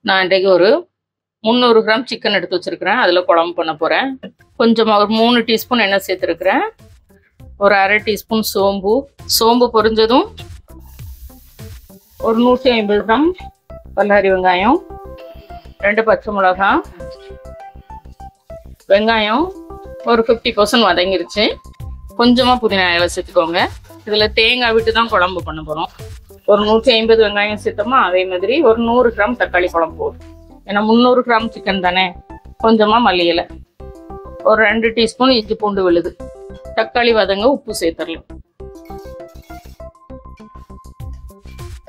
நான் இன்றைக்கு ஒரு 300 கிராம் சிக்கன் எடுத்து வச்சிருக்கிறேன். அதில் குழம்பு பண்ண போகிறேன். கொஞ்சமாக ஒரு 3 டீஸ்பூன் எண்ணெய் சேர்த்துருக்கிறேன். ஒரு அரை டீஸ்பூன் சோம்பு பொரிஞ்சதும் ஒரு 150 கிராம் பல்லாரி வெங்காயம், 2 பச்சை மிளகாய், வெங்காயம் ஒரு 50% வதங்கிருச்சு. கொஞ்சமாக புதினா இலை சேர்த்துக்கோங்க. இதில் தேங்காய் விட்டு தான் குழம்பு பண்ண போகிறோம். ஒரு 150 வெங்காயம் சேர்த்தோமா, அதே மாதிரி ஒரு 100 கிராம் தக்காளி குழம்பு போடும். ஏன்னா 300 கிராம் சிக்கன் தானே. கொஞ்சமாக மல்லி இலை, ஒரு 2 டீஸ்பூன் இஞ்சி பூண்டு விழுது. தக்காளி வதங்க உப்பு சேர்த்துடலாம்.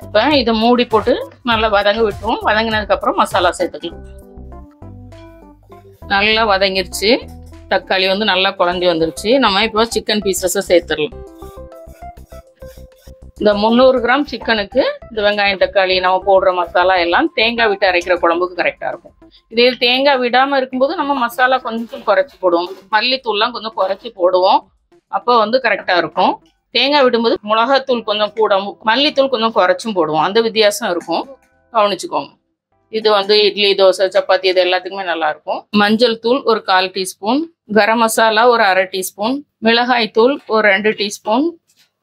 இப்போ இதை மூடி போட்டு நல்லா வதங்க விட்டுருவோம். வதங்கினதுக்கப்புறம் மசாலா சேர்த்துக்கலாம். நல்லா வதங்கிருச்சு. தக்காளி வந்து நல்லா குழஞ்சி வந்துருச்சு. நம்ம இப்போ சிக்கன் பீசஸை சேர்த்துடலாம். இந்த 300 கிராம் சிக்கனுக்கு இந்த வெங்காயம் தக்காளி நம்ம போடுற மசாலா எல்லாம் தேங்காய் விட்டு அரைக்கிற குழம்புக்கு கரெக்டாக இருக்கும். இதே தேங்காய் விடாமல் இருக்கும்போது நம்ம மசாலா கொஞ்சம் குறைச்சி போடுவோம். மல்லித்தூள்லாம் கொஞ்சம் குறைச்சி போடுவோம். அப்போ வந்து கரெக்டாக இருக்கும். தேங்காய் விடும்போது மிளகாத்தூள் கொஞ்சம் கூட, மல்லித்தூள் கொஞ்சம் குறைச்சும் போடுவோம். அந்த வித்தியாசம் இருக்கும், கவனிச்சுக்கோங்க. இது வந்து இட்லி, தோசை, சப்பாத்தி இது எல்லாத்துக்குமே நல்லா இருக்கும். மஞ்சள் தூள் ஒரு 1/4 டீஸ்பூன், கரம் மசாலா ஒரு அரை டீஸ்பூன், மிளகாய் தூள் ஒரு 2 டீஸ்பூன்,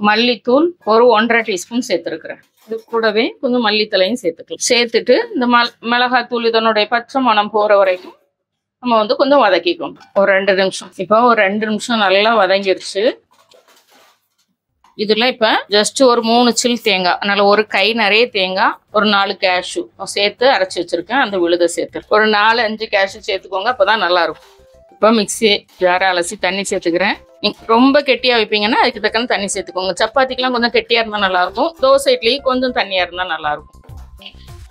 மல்லித்தூள் ஒரு 1/2 டீஸ்பூன் சேர்த்துருக்குறேன். இது கூடவே கொஞ்சம் மல்லித்தலையும் சேர்த்துக்கலாம். சேர்த்துட்டு இந்த மிளகாத்தூள் இதனுடைய பச்சை மணம் போகிற வரைக்கும் நம்ம வந்து கொஞ்சம் வதக்கிக்கோங்க. ஒரு 2 நிமிஷம். இப்போ ஒரு 2 நிமிஷம் நல்லா வதங்கிருச்சு. இதில் இப்போ ஜஸ்ட் ஒரு 3 சில் தேங்காய், அதனால் ஒரு கை நிறைய தேங்காய், ஒரு 4 கேஷ்யூ சேர்த்து அரைச்சி வச்சுருக்கேன். அந்த விழுதை சேர்த்து ஒரு 4-5 கேஷ்யூ சேர்த்துக்கோங்க. அப்போ தான் நல்லாயிருக்கும். இப்போ மிக்ஸி ஜாரை அலசி தண்ணி சேர்த்துக்கிறேன். நீங்கள் ரொம்ப கெட்டியாக வைப்பீங்கன்னா அதுக்கு தக்கன தண்ணி சேர்த்துக்கோங்க. சப்பாத்திக்கெலாம் கொஞ்சம் கெட்டியாக இருந்தால் நல்லாயிருக்கும். தோசை இட்லி கொஞ்சம் தண்ணியாக இருந்தால் நல்லாயிருக்கும்.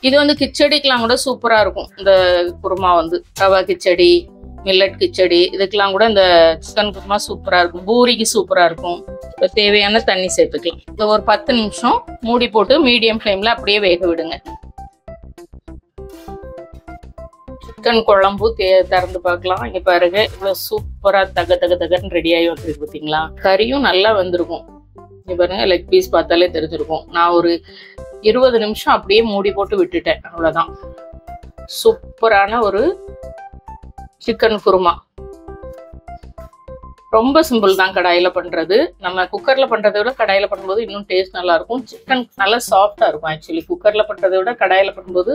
இது வந்து கிச்சடிக்கெலாம் கூட சூப்பராக இருக்கும். இந்த குருமா வந்து ரவா கிச்சடி, மில்லட் கிச்சடி, இதுக்கெல்லாம் கூட இந்த சிக்கன் குருமா சூப்பராக இருக்கும். பூரிக்கு சூப்பராக இருக்கும். இப்போ தேவையான தண்ணி சேர்த்துக்கலாம். இந்த ஒரு 10 நிமிஷம் மூடி போட்டு மீடியம் ஃப்ளேமில் அப்படியே வேக விடுங்க. சிக்கன் குழம்பு திறந்து பார்க்கலாம். இங்கே பாருங்க, இவ்வளோ சூப்பராக தகன்னு ரெடியாகி வந்துருக்கு பார்த்தீங்களா. கறியும் நல்லா வந்திருக்கும். இங்கே பாருங்க, லெக் பீஸ் பார்த்தாலே தெரிஞ்சிருக்கும். நான் ஒரு 20 நிமிஷம் அப்படியே மூடி போட்டு விட்டுட்டேன். அவ்வளோதான். சூப்பரான ஒரு சிக்கன் குருமா. ரொம்ப சிம்பிள் தான் கடாயில் பண்ணுறது. நம்ம குக்கரில் பண்ணுறதை விட கடாயில் பண்ணும்போது இன்னும் டேஸ்ட் நல்லாயிருக்கும். சிக்கன் நல்லா சாஃப்டாக இருக்கும். ஆக்சுவலி குக்கரில் பண்ணுறதை விட கடாயில் பண்ணும்போது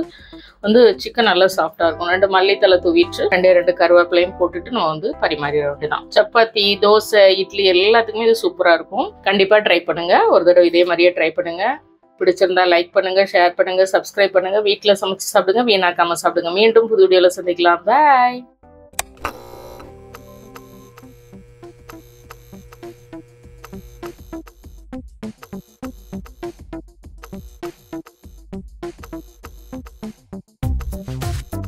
வந்து சிக்கன் நல்லா சாஃப்டாக இருக்கும். 2 மல்லித்தலை தூவிட்டு 2 கருவேப்பிலையும் போட்டுட்டு நம்ம வந்து பரிமாறிட வேண்டியதான். சப்பாத்தி, தோசை, இட்லி எல்லாத்துக்குமே இது சூப்பராக இருக்கும். கண்டிப்பாக ட்ரை பண்ணுங்கள். ஒரு தடவை இதே மாதிரியே ட்ரை பண்ணுங்கள். பிடிச்சிருந்தா லைக் பண்ணுங்க, ஷேர் பண்ணுங்க, சப்ஸ்கிரைப் பண்ணுங்க. வீட்டில் சமைச்சு சாப்பிடுங்க, வீணாக்காம சாப்பிடுங்க. மீண்டும் புது வீடியோவில் சந்திக்கலாம். பாய்.